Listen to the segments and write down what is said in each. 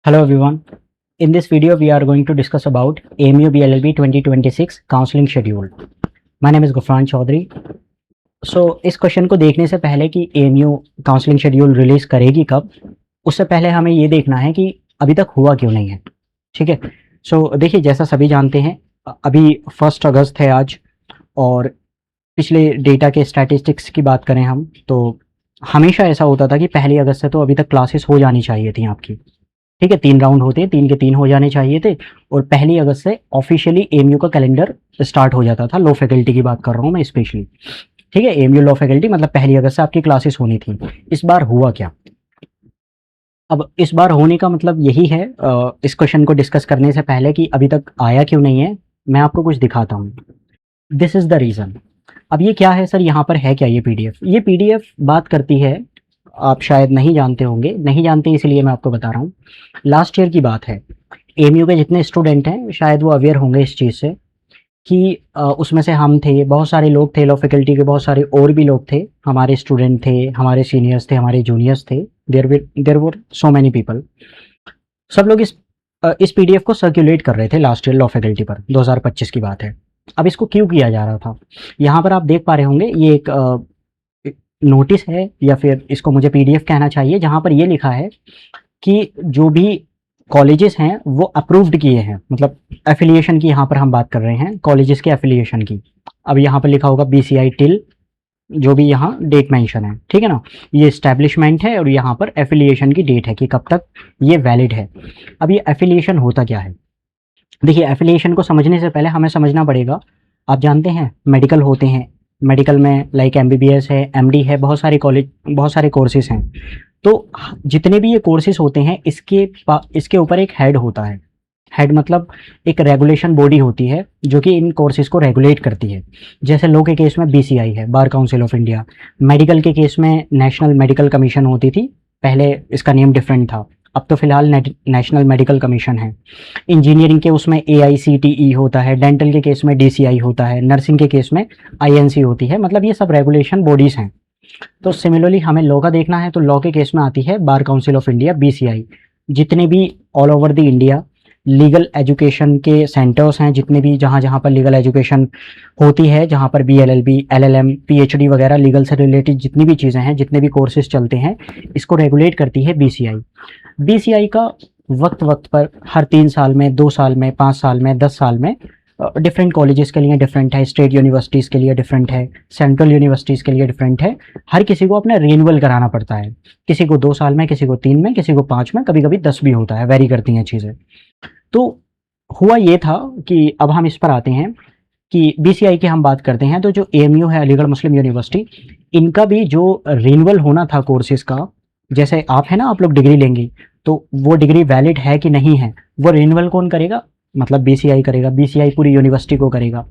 Hello everyone. In this video, we are going to discuss about AMU BLLB 2026 counseling schedule. My name is Gufran Chaudhary. इस question को देखने से पहले कि AMU counselling schedule release करेगी कब, उससे पहले हमें ये देखना है कि अभी तक हुआ क्यों नहीं है। ठीक है। देखिए, जैसा सभी जानते हैं, अभी 1 अगस्त है आज, और पिछले डेटा के स्टैटिस्टिक्स की बात करें हम तो हमेशा ऐसा होता था कि 1 अगस्त से तो अभी तक क्लासेस हो जानी चाहिए थी आपकी। ठीक है, 3 राउंड होते, 3 के 3 हो जाने चाहिए थे, और 1 अगस्त से ऑफिशियली एएमयू का कैलेंडर स्टार्ट हो जाता था। लो फैकल्टी की बात कर रहा हूँ मैं स्पेशली। ठीक है, एएमयू लो फैकल्टी मतलब 1 अगस्त से आपकी क्लासेस होनी थी। इस बार हुआ क्या? अब इस बार होने का मतलब यही है, इस क्वेश्चन को डिस्कस करने से पहले कि अभी तक आया क्यों नहीं है, मैं आपको कुछ दिखाता हूँ। This is the reason. अब ये क्या है सर, यहाँ पर है क्या ये पीडीएफ? ये पीडीएफ बात करती है, आप शायद नहीं जानते होंगे, नहीं जानते इसलिए मैं आपको बता रहा हूँ। लास्ट ईयर की बात है, एएमयू के जितने स्टूडेंट हैं शायद वो अवेयर होंगे इस चीज़ से कि उसमें से हम थे, बहुत सारे लोग थे, लो फैकल्टी के बहुत सारे और भी लोग थे, हमारे स्टूडेंट थे, हमारे सीनियर्स थे, हमारे जूनियर्स थे, there were so many people. सब लोग इस पीडीएफ को सर्कुलेट कर रहे थे लास्ट ईयर लो फैकल्टी पर, 2025 की बात है। अब इसको क्यों किया जा रहा था, यहाँ पर आप देख पा रहे होंगे, ये एक नोटिस है, या फिर इसको मुझे पीडीएफ कहना चाहिए, जहाँ पर ये लिखा है कि जो भी कॉलेजेस हैं वो अप्रूव्ड किए हैं, मतलब एफिलिएशन की यहाँ पर हम बात कर रहे हैं, कॉलेजेस के एफिलिएशन की। अब यहाँ पर लिखा होगा बीसीआई टिल, जो भी यहाँ डेट मेंशन है, ठीक है ना, ये एस्टैब्लिशमेंट है, और यहाँ पर एफिलिएशन की डेट है कि कब तक ये वैलिड है। अब ये एफिलिएशन होता क्या है? देखिए, एफिलिएशन को समझने से पहले हमें समझना पड़ेगा, आप जानते हैं मेडिकल होते हैं, मेडिकल में लाइक एमबीबीएस है, एमडी है, बहुत सारे कॉलेज, बहुत सारे कोर्सेज हैं। तो जितने भी ये कोर्सेज होते हैं, इसके ऊपर एक हेड होता है। हेड मतलब एक रेगुलेशन बॉडी होती है जो कि इन कोर्सेज को रेगुलेट करती है। जैसे लॉ के केस में बीसीआई है, bar council of India. Medical के केस में नेशनल मेडिकल कमीशन होती थी, पहले इसका नेम डिफरेंट था, अब तो फिलहाल नेशनल मेडिकल कमीशन है। इंजीनियरिंग के उसमें एआईसीटीई होता है, डेंटल के केस में डीसीआई होता है, नर्सिंग के केस में आईएनसी होती है, मतलब ये सब रेगुलेशन बॉडीज़ हैं। तो सिमिलरली हमें लॉ का देखना है तो लॉ के केस में आती है bar council of India, BCI. जितने भी all over the India legal education के सेंटर्स हैं, जितने भी जहाँ जहाँ पर लीगल एजुकेशन होती है, जहाँ पर बीएलएलबी, एलएलएम, पीएचडी वगैरह लीगल से रिलेटेड जितनी भी चीज़ें हैं, जितने भी कोर्सेज चलते हैं, इसको रेगुलेट करती है बीसीआई। बीसीआई का वक्त वक्त पर हर 3 साल में, 2 साल में, 5 साल में, 10 साल में डिफरेंट कॉलेजेस के लिए डिफरेंट है, स्टेट यूनिवर्सिटीज़ के लिए डिफरेंट है, सेंट्रल यूनिवर्सिटीज़ के लिए डिफरेंट है। हर किसी को अपना रिन्यूअल कराना पड़ता है, किसी को 2 साल में, किसी को 3 में, किसी को 5 में, कभी कभी 10 भी होता है, वेरी करती हैं चीज़ें। तो हुआ ये था कि अब हम इस पर आते हैं कि बीसीआई की हम बात करते हैं, तो जो एएमयू है, अलीगढ़ मुस्लिम यूनिवर्सिटी, इनका भी जो रिन्यूअल होना था कोर्सेज का, जैसे आप है ना, आप लोग डिग्री लेंगे तो वो डिग्री वैलिड है कि नहीं है, वो रिन्यूअल कौन करेगा? मतलब बीसीआई करेगा, बीसीआई पूरी यूनिवर्सिटी को करेगा।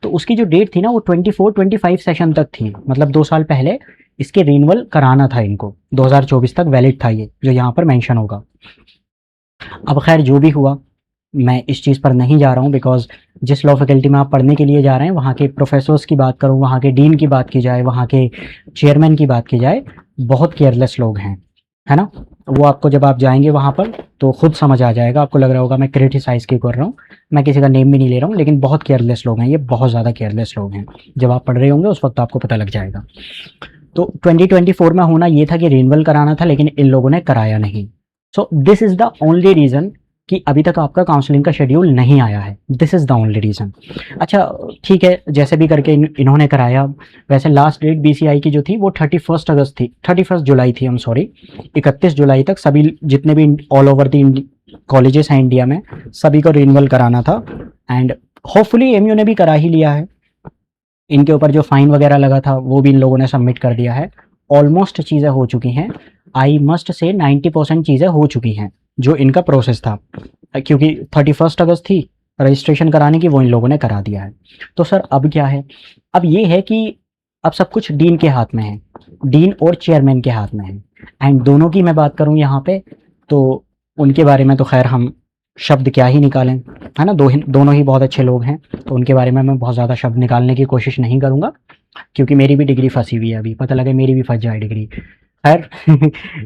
तो उसकी जो डेट थी ना, वो 24-25 सेशन तक थी, मतलब 2 साल पहले इसके रिन्यूअल कराना था इनको, 2024 तक वैलिड था ये, जो यहाँ पर मेंशन होगा। अब खैर जो भी हुआ, मैं इस चीज़ पर नहीं जा रहा हूँ, बिकॉज जिस लॉ फैकल्टी में आप पढ़ने के लिए जा रहे हैं, वहाँ के प्रोफेसर्स की बात करूँ, वहाँ के डीन की बात की जाए, वहाँ के चेयरमैन की बात की जाए, बहुत केयरलेस लोग हैं, है ना। वो आपको जब आप जाएंगे वहाँ पर तो खुद समझ आ जाएगा, आपको लग रहा होगा मैं क्रिटिसाइज़ क्यों कर रहा हूँ, मैं किसी का नेम भी नहीं ले रहा हूँ, लेकिन बहुत केयरलेस लोग हैं ये, बहुत ज़्यादा केयरलेस लोग हैं। जब आप पढ़ रहे होंगे उस वक्त आपको पता लग जाएगा। तो 2024 में होना ये था कि रिन्यूअल कराना था, लेकिन इन लोगों ने कराया नहीं। So this is the only reason कि अभी तक आपका काउंसलिंग का शेड्यूल नहीं आया है। This is the only reason. अच्छा ठीक है, जैसे भी करके इन्होंने कराया। वैसे लास्ट डेट बीसीआई की जो थी वो 31 अगस्त थी, 31 जुलाई थी, हम सॉरी, 31 जुलाई तक सभी जितने भी ऑल ओवर द कॉलेजेस हैं इंडिया में, सभी को रिन्यूअल कराना था। एंड होपफुली एमयू ने भी करा ही लिया है। इनके ऊपर जो फाइन वगैरह लगा था वो भी इन लोगों ने सबमिट कर दिया है। ऑलमोस्ट चीज़ें हो चुकी हैं, आई मस्ट से 90% चीज़ें हो चुकी हैं जो इनका प्रोसेस था, क्योंकि 31 अगस्त थी रजिस्ट्रेशन कराने की, वो इन लोगों ने करा दिया है। तो सर अब क्या है? अब ये है कि अब सब कुछ डीन के हाथ में है, डीन और चेयरमैन के हाथ में है। एंड दोनों की मैं बात करूं यहाँ पे, तो उनके बारे में तो खैर हम शब्द क्या ही निकालें, है ना, दोनों ही बहुत अच्छे लोग हैं, तो उनके बारे में मैं बहुत ज़्यादा शब्द निकालने की कोशिश नहीं करूँगा, क्योंकि मेरी भी डिग्री फंसी हुई है, अभी पता लगे मेरी भी फंस जाए डिग्री। खैर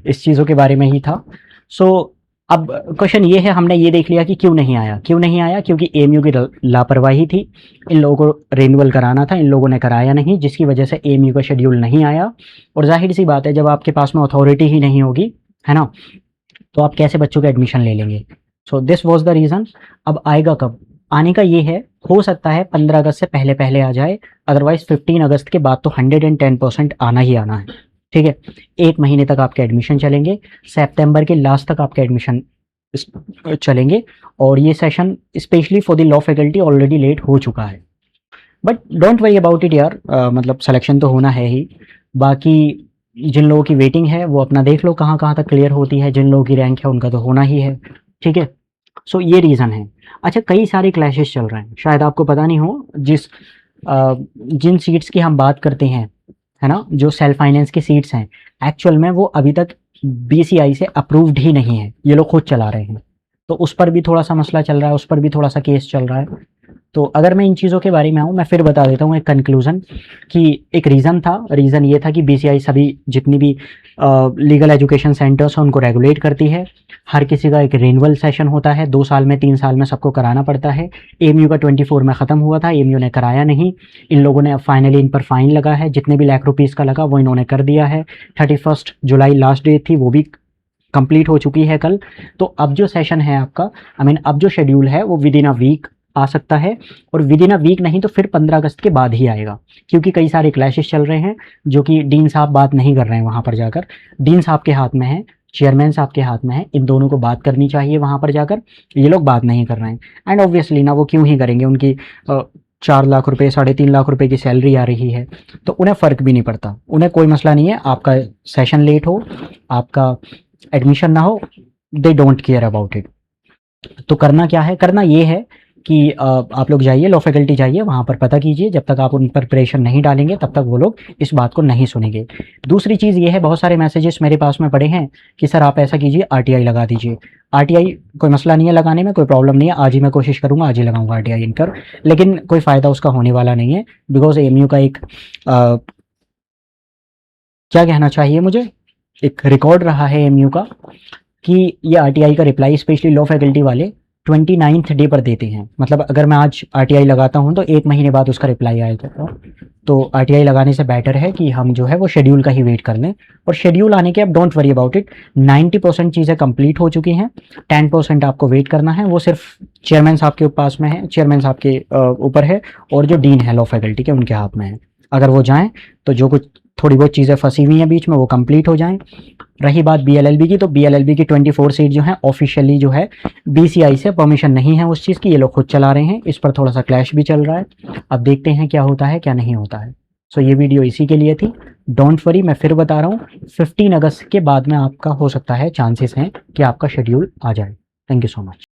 इस चीज़ों के बारे में ही था। सो अब क्वेश्चन ये है, हमने ये देख लिया कि क्यों नहीं आया। क्यों नहीं आया? क्योंकि एएमयू की लापरवाही थी, इन लोगों को रिन्यूअल कराना था, इन लोगों ने कराया नहीं, जिसकी वजह से एएमयू का शेड्यूल नहीं आया। और जाहिर सी बात है, जब आपके पास में अथॉरिटी ही नहीं होगी, है ना, तो आप कैसे बच्चों का एडमिशन ले लेंगे? So this was the reason. अब आएगा कब? आने का ये है, हो सकता है 15 अगस्त से पहले पहले आ जाए, अदरवाइज 15 अगस्त के बाद तो 110% आना ही आना है। ठीक है, एक महीने तक आपके एडमिशन चलेंगे, सितंबर के लास्ट तक आपके एडमिशन चलेंगे। और ये session specially for the law faculty already late हो चुका है, but don't worry about it यार, मतलब सिलेक्शन तो होना है ही। बाकी जिन लोगों की वेटिंग है वो अपना देख लो कहाँ कहाँ तक क्लियर होती है, जिन लोगों की रैंक है उनका तो होना ही है। ठीक है, सो ये रीज़न है। अच्छा, कई सारे क्लैशेस चल रहे हैं, शायद आपको पता नहीं हो, जिन सीट्स की हम बात करते हैं, है ना, जो सेल्फ फाइनेंस की सीट्स हैं, एक्चुअल में वो अभी तक बीसीआई से अप्रूव्ड ही नहीं है, ये लोग खुद चला रहे हैं। तो उस पर भी थोड़ा सा मसला चल रहा है, उस पर भी थोड़ा सा केस चल रहा है। तो अगर मैं इन चीज़ों के बारे में आऊँ, मैं फिर बता देता हूँ एक कंक्लूज़न, कि एक रीज़न था, रीज़न ये था कि बीसीआई सभी जितनी भी लीगल एजुकेशन सेंटर्स हैं उनको रेगुलेट करती है। हर किसी का एक रिन्यूअल सेशन होता है, 2 साल में 3 साल में सबको कराना पड़ता है। एएमयू का 24 में ख़त्म हुआ था, एएमयू ने कराया नहीं। इन लोगों ने अब फाइनली इन पर फाइन लगा है, जितने भी लाख रुपीज़ का लगा वो इन्होंने कर दिया है। 31 जुलाई लास्ट डेट थी, वो भी कंप्लीट हो चुकी है कल। तो अब जो सेशन है आपका, अब जो शेड्यूल है वो विद इन अ वीक आ सकता है, और विद इन अ वीक नहीं तो फिर 15 अगस्त के बाद ही आएगा, क्योंकि कई सारे क्लैशेस चल रहे हैं जो कि डीन साहब बात नहीं कर रहे हैं वहाँ पर जाकर। डीन साहब के हाथ में है, चेयरमैन साहब के हाथ में है, इन दोनों को बात करनी चाहिए वहाँ पर जाकर, ये लोग बात नहीं कर रहे हैं। एंड ऑब्वियसली ना, वो क्यों ही करेंगे, उनकी 4 लाख रुपये 3.5 लाख रुपए की सैलरी आ रही है, तो उन्हें फ़र्क भी नहीं पड़ता, उन्हें कोई मसला नहीं है आपका सेशन लेट हो, आपका एडमिशन ना हो, they don't care about it. तो करना क्या है? करना ये है कि आप लोग जाइए, लॉ फैकल्टी जाइए, वहाँ पर पता कीजिए, जब तक आप उन पर प्रेशर नहीं डालेंगे तब तक वो लोग इस बात को नहीं सुनेंगे। दूसरी चीज़ ये है, बहुत सारे मैसेजेस मेरे पास में पड़े हैं कि सर आप ऐसा कीजिए, आरटीआई लगा दीजिए। आरटीआई कोई मसला नहीं है लगाने में, कोई प्रॉब्लम नहीं है, आज ही मैं कोशिश करूँगा, आज ही लगाऊंगा आरटीआई इन पर, लेकिन कोई फ़ायदा उसका होने वाला नहीं है, बिकॉज एएमयू का एक क्या कहना चाहिए मुझे, एक रिकॉर्ड रहा है एएमयू का, कि ये आरटीआई का रिप्लाई स्पेशली लॉ फैकल्टी वाले 29th डे पर देते हैं। मतलब अगर मैं आज आरटीआई लगाता हूँ तो 1 महीने बाद उसका रिप्लाई आएगा। तो आरटीआई लगाने से बेटर है कि हम जो है वो शेड्यूल का ही वेट कर लें, और शेड्यूल आने के अब डोंट वरी अबाउट इट, 90% चीज़ें कंप्लीट हो चुकी हैं, 10% आपको वेट करना है, वो सिर्फ चेयरमैन साहब के पास में है, चेयरमैन साहब के ऊपर है, और जो डीन है लॉ फैकल्टी के उनके हाथ में है। अगर वो जाएँ तो जो कुछ थोड़ी बहुत चीज़ें फंसी हुई हैं बीच में वो कंप्लीट हो जाएं। रही बात बीएलएलबी की, तो बीएलएलबी की 24 सीट जो है ऑफिशियली जो है बीसीआई से परमिशन नहीं है उस चीज़ की, ये लोग खुद चला रहे हैं, इस पर थोड़ा सा क्लैश भी चल रहा है। अब देखते हैं क्या होता है क्या नहीं होता है। सो ये वीडियो इसी के लिए थी, डोंट वरी, मैं फिर बता रहा हूँ 15 अगस्त के बाद में आपका हो सकता है, चांसेस हैं कि आपका शेड्यूल आ जाए। Thank you so much.